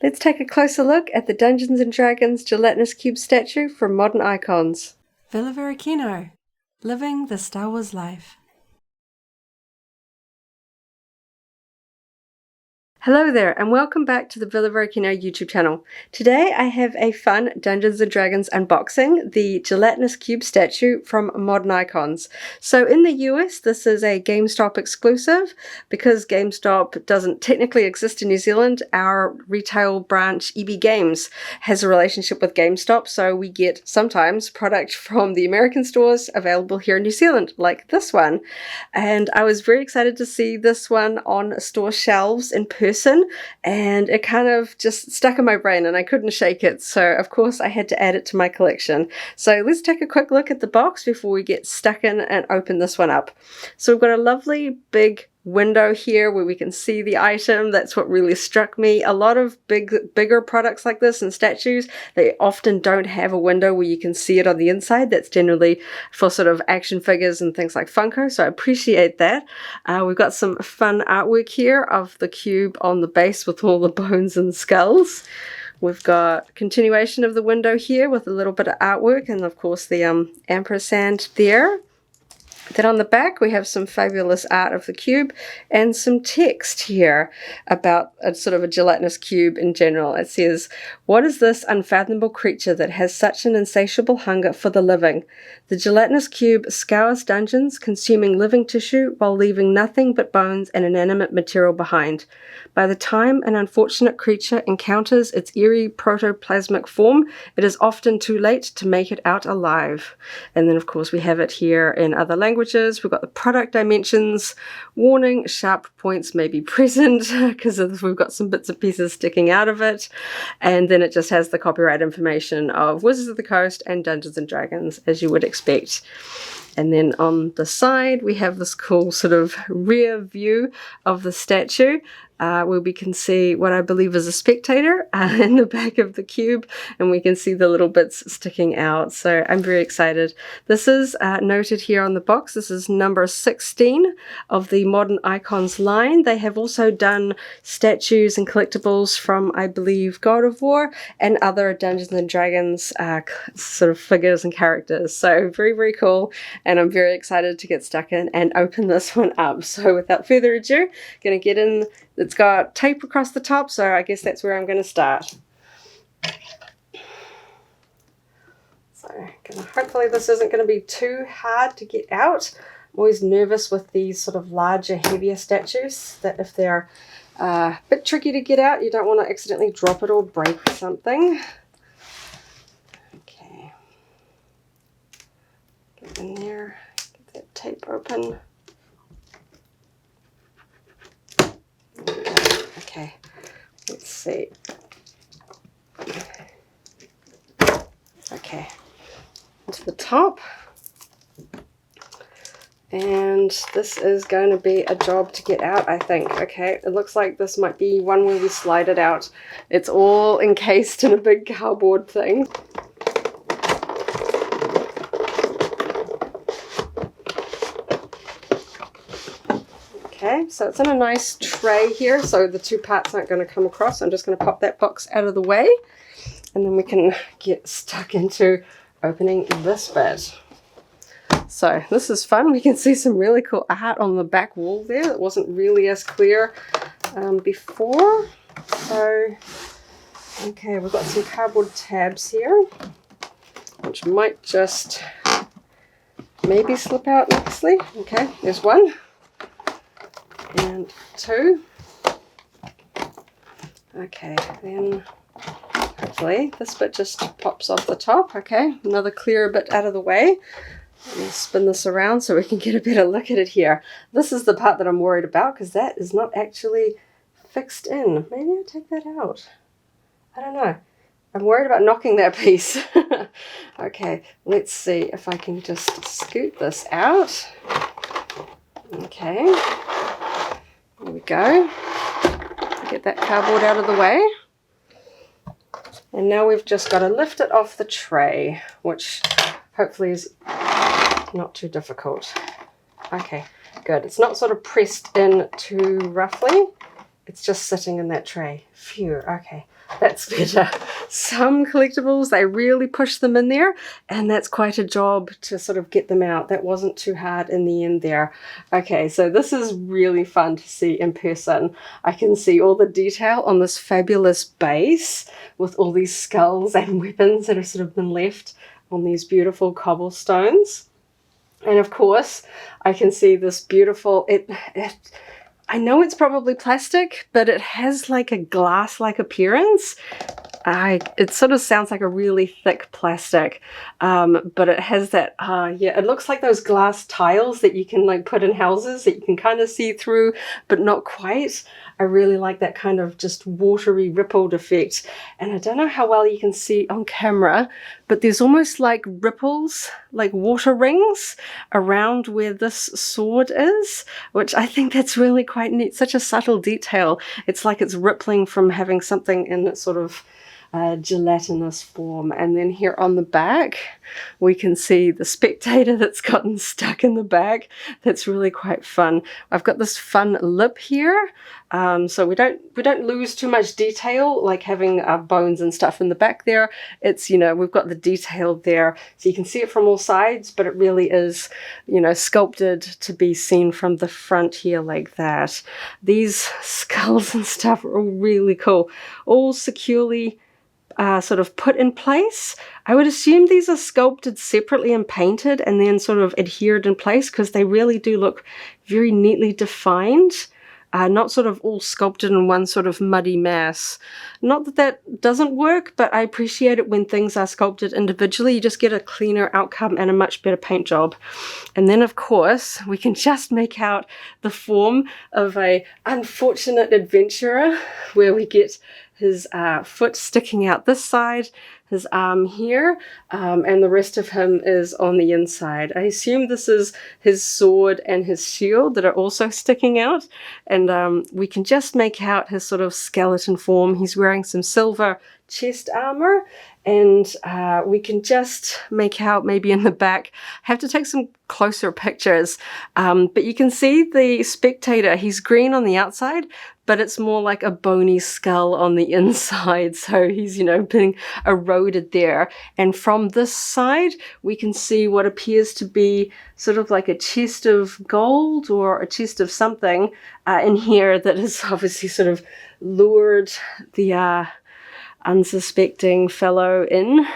Let's take a closer look at the Dungeons Dragons Gelatinous Cube statue from Modern Icons. Varykino, living the Star Wars life. Hello there and welcome back to the Varykino YouTube channel. Today I have a fun Dungeons & Dragons unboxing, the Gelatinous Cube statue from Modern Icons. So in the US this is a GameStop exclusive. Because GameStop doesn't technically exist in New Zealand, our retail branch EB Games has a relationship with GameStop, so we get sometimes product from the American stores available here in New Zealand, like this one. And I was very excited to see this one on store shelves in person, and it kind of just stuck in my brain and I couldn't shake it, so of course I had to add it to my collection. So let's take a quick look at the box before we get stuck in and open this one up. So we've got a lovely big window here where we can see the item. That's what really struck me. A lot of bigger products like this and statues, they often don't have a window where you can see it on the inside. That's generally for sort of action figures and things like Funko, so I appreciate that. We've got some fun artwork here of the cube on the base with all the bones and skulls. We've got continuation of the window here with a little bit of artwork and of course the ampersand there. Then on the back we have some fabulous art of the cube and some text here about a sort of a gelatinous cube in general. It says, "What is this unfathomable creature that has such an insatiable hunger for the living? The gelatinous cube scours dungeons, consuming living tissue while leaving nothing but bones and inanimate material behind. By the time an unfortunate creature encounters its eerie protoplasmic form, it is often too late to make it out alive." And then of course we have it here in other languages. We've got the product dimensions, warning, sharp points may be present because we've got some bits and pieces sticking out of it. And then it just has the copyright information of Wizards of the Coast and Dungeons & Dragons, as you would expect. And then on the side we have this cool sort of rear view of the statue where we can see what I believe is a spectator in the back of the cube, and we can see the little bits sticking out. So I'm very excited. This is noted here on the box. This is number 16 of the Modern Icons line. They have also done statues and collectibles from, I believe, God of War and other Dungeons and Dragons sort of figures and characters. So very, very cool. And I'm very excited to get stuck in and open this one up. So without further ado, going to get in. It's got tape across the top, so I guess that's where I'm going to start. So hopefully this isn't going to be too hard to get out. I'm always nervous with these sort of larger, heavier statues, that if they're a bit tricky to get out, you don't want to accidentally drop it or break something. Okay. Get in there, get that tape open. Okay, let's see. Okay, to the top. And this is going to be a job to get out, I think. Okay, it looks like this might be one where we slide it out. It's all encased in a big cardboard thing. Okay, so it's in a nice tray here, so the two parts aren't going to come across. I'm just going to pop that box out of the way, and then we can get stuck into opening this bit. So this is fun. We can see some really cool art on the back wall there. It wasn't really as clear before. So, okay, we've got some cardboard tabs here, which might just maybe slip out nicely. Okay, there's one. And two. Okay, then hopefully this bit just pops off the top. Okay, another clearer bit out of the way. Let me spin this around so we can get a better look at it here. This is the part that I'm worried about because that is not actually fixed in. Maybe I'll take that out. I don't know. I'm worried about knocking that piece. Okay, let's see if I can just scoot this out. Okay. There we go. Get that cardboard out of the way. And now we've just got to lift it off the tray, which hopefully is not too difficult. Okay, good. It's not sort of pressed in too roughly. It's just sitting in that tray. Phew, okay. That's better. Some collectibles, they really push them in there, and that's quite a job to sort of get them out. That wasn't too hard in the end there. Okay, so this is really fun to see in person. I can see all the detail on this fabulous base with all these skulls and weapons that have sort of been left on these beautiful cobblestones. And of course, I can see this beautiful, I know it's probably plastic, but it has like a glass-like appearance. It sort of sounds like a really thick plastic, but it has that, yeah, it looks like those glass tiles that you can like put in houses that you can kind of see through, but not quite. I really like that kind of just watery rippled effect. And I don't know how well you can see on camera, but there's almost like ripples, like water rings around where this sword is, which I think that's really quite neat. Such a subtle detail. It's like it's rippling from having something in its sort of gelatinous form. And then here on the back we can see the spectator that's gotten stuck in the back. That's really quite fun. I've got this fun lip here, so we don't lose too much detail, like having bones and stuff in the back there. It's, you know, we've got the detail there, so you can see it from all sides, but it really is, you know, sculpted to be seen from the front here like that. These skulls and stuff are all really cool, all securely sort of put in place. I would assume these are sculpted separately and painted and then sort of adhered in place, because they really do look very neatly defined, not sort of all sculpted in one sort of muddy mass. Not that that doesn't work, but I appreciate it when things are sculpted individually. You just get a cleaner outcome and a much better paint job. And then of course we can just make out the form of a unfortunate adventurer, where we get his foot sticking out this side, his arm here, and the rest of him is on the inside. I assume this is his sword and his shield that are also sticking out, and we can just make out his sort of skeleton form. He's wearing some silver chest armor, and we can just make out maybe in the back. I have to take some closer pictures, but you can see the spectator. He's green on the outside, but it's more like a bony skull on the inside. So he's, you know, being eroded there. And from this side, we can see what appears to be sort of like a chest of gold or a chest of something in here that has obviously sort of lured the unsuspecting fellow in,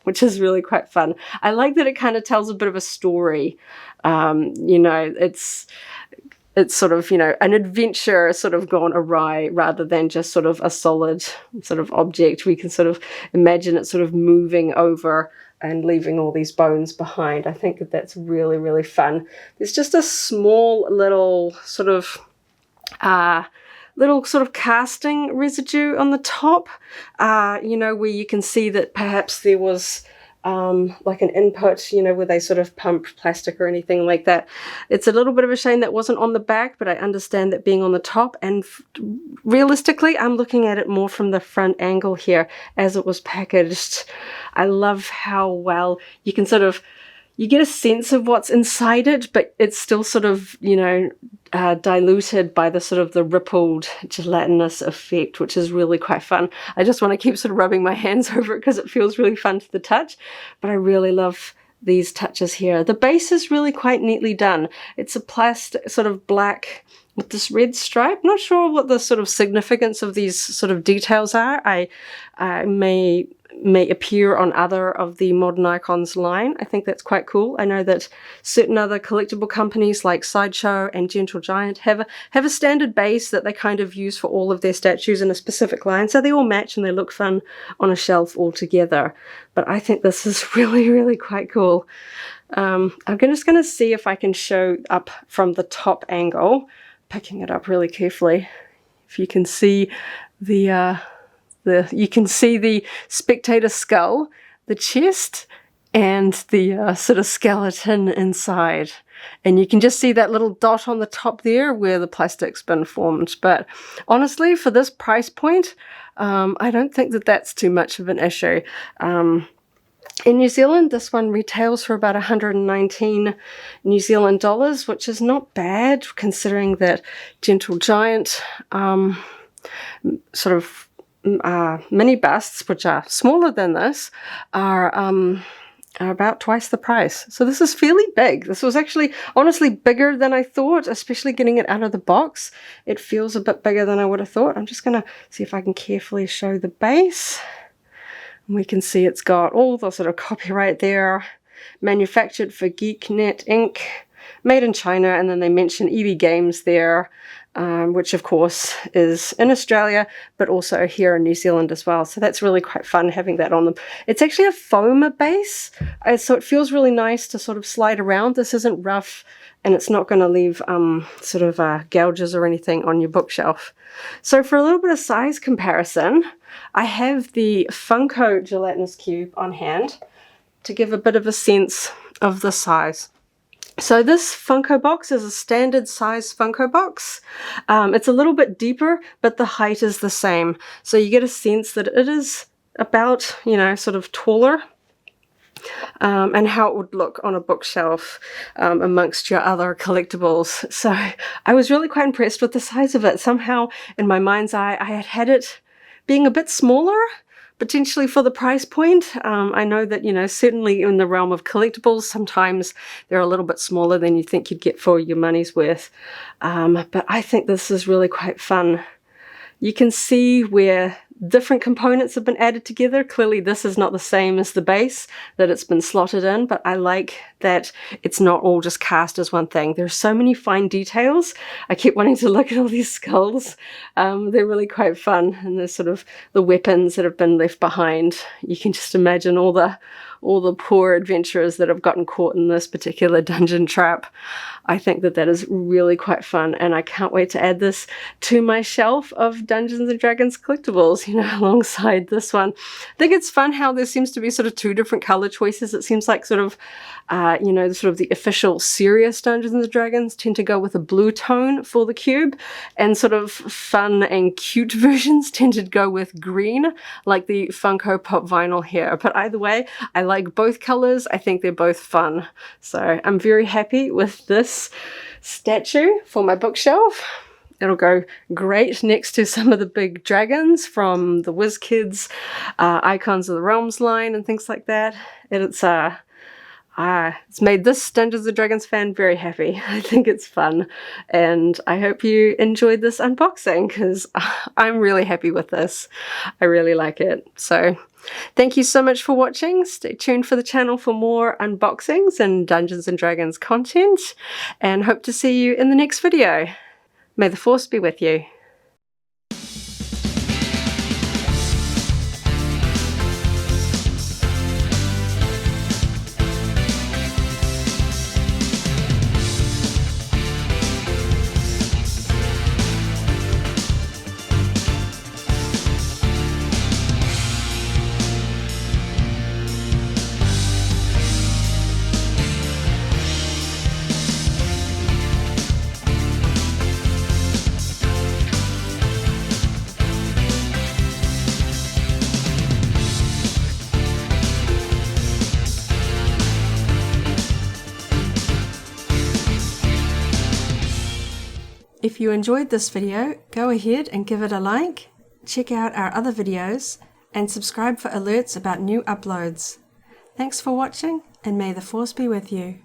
which is really quite fun. I like that it kind of tells a bit of a story. You know, it's sort of, you know, an adventure sort of gone awry rather than just sort of a solid sort of object. We can sort of imagine it sort of moving over and leaving all these bones behind. I think that that's really, really fun. There's just a small little sort of casting residue on the top, you know, where you can see that perhaps there was like an input, you know, where they sort of pumped plastic or anything like that. It's a little bit of a shame that wasn't on the back, but I understand that being on the top, and realistically I'm looking at it more from the front angle here as it was packaged. I love how well you can sort of, you get a sense of what's inside it, but it's still sort of, you know, diluted by the sort of the rippled gelatinous effect, which is really quite fun. I just want to keep sort of rubbing my hands over it because it feels really fun to the touch, but I really love these touches here. The base is really quite neatly done. It's a plastic sort of black with this red stripe. Not sure what the sort of significance of these sort of details are. I may appear on other of the Modern Icons line. I think that's quite cool. I know that certain other collectible companies like Sideshow and Gentle Giant have a standard base that they kind of use for all of their statues in a specific line, so they all match and they look fun on a shelf all together. But I think this is really, really quite cool. I'm just going to see if I can show up from the top angle, picking it up really carefully. If you can see you can see the spectator skull, the chest, and the sort of skeleton inside. And you can just see that little dot on the top there where the plastic's been formed. But honestly, for this price point, I don't think that that's too much of an issue. In New Zealand, this one retails for about 119 New Zealand dollars, which is not bad considering that Gentle Giant sort of mini busts, which are smaller than this, are about twice the price. So this is fairly big. This was actually honestly bigger than I thought, especially getting it out of the box. It feels a bit bigger than I would have thought. I'm just going to see if I can carefully show the base. And we can see it's got all the sort of copyright there. Manufactured for GeekNet Inc. Made in China, and then they mention EB Games there, which of course is in Australia, but also here in New Zealand as well. So that's really quite fun having that on them. It's actually a foam base, so it feels really nice to sort of slide around. This isn't rough, and it's not going to leave sort of gouges or anything on your bookshelf. So for a little bit of size comparison, I have the Funko Gelatinous Cube on hand to give a bit of a sense of the size. So this Funko box is a standard size Funko box. It's a little bit deeper, but the height is the same. So you get a sense that it is about, you know, sort of taller, and how it would look on a bookshelf amongst your other collectibles. So I was really quite impressed with the size of it. Somehow in my mind's eye, I had it being a bit smaller, potentially for the price point. I know that, you know, certainly in the realm of collectibles, sometimes they're a little bit smaller than you think you'd get for your money's worth. But I think this is really quite fun. You can see where different components have been added together. Clearly this is not the same as the base, that it's been slotted in, but I like that it's not all just cast as one thing. There's so many fine details. I keep wanting to look at all these skulls. They're really quite fun, and there's sort of the weapons that have been left behind. You can just imagine all the poor adventurers that have gotten caught in this particular dungeon trap. I think that that is really quite fun, and I can't wait to add this to my shelf of Dungeons and Dragons collectibles, you know, alongside this one. I think it's fun how there seems to be sort of two different color choices. It seems like sort of, you know, sort of the official serious Dungeons and Dragons tend to go with a blue tone for the cube, and sort of fun and cute versions tend to go with green, like the Funko Pop vinyl here. But either way, I like both colors. I think they're both fun. So I'm very happy with this statue for my bookshelf. It'll go great next to some of the big dragons from the WizKids Icons of the Realms line and things like that. It's made this Dungeons & Dragons fan very happy. I think it's fun, and I hope you enjoyed this unboxing, because I'm really happy with this. I really like it. So thank you so much for watching. Stay tuned for the channel for more unboxings and Dungeons & Dragons content, and hope to see you in the next video. May the Force be with you. If you enjoyed this video, go ahead and give it a like, check out our other videos, and subscribe for alerts about new uploads. Thanks for watching, and may the Force be with you.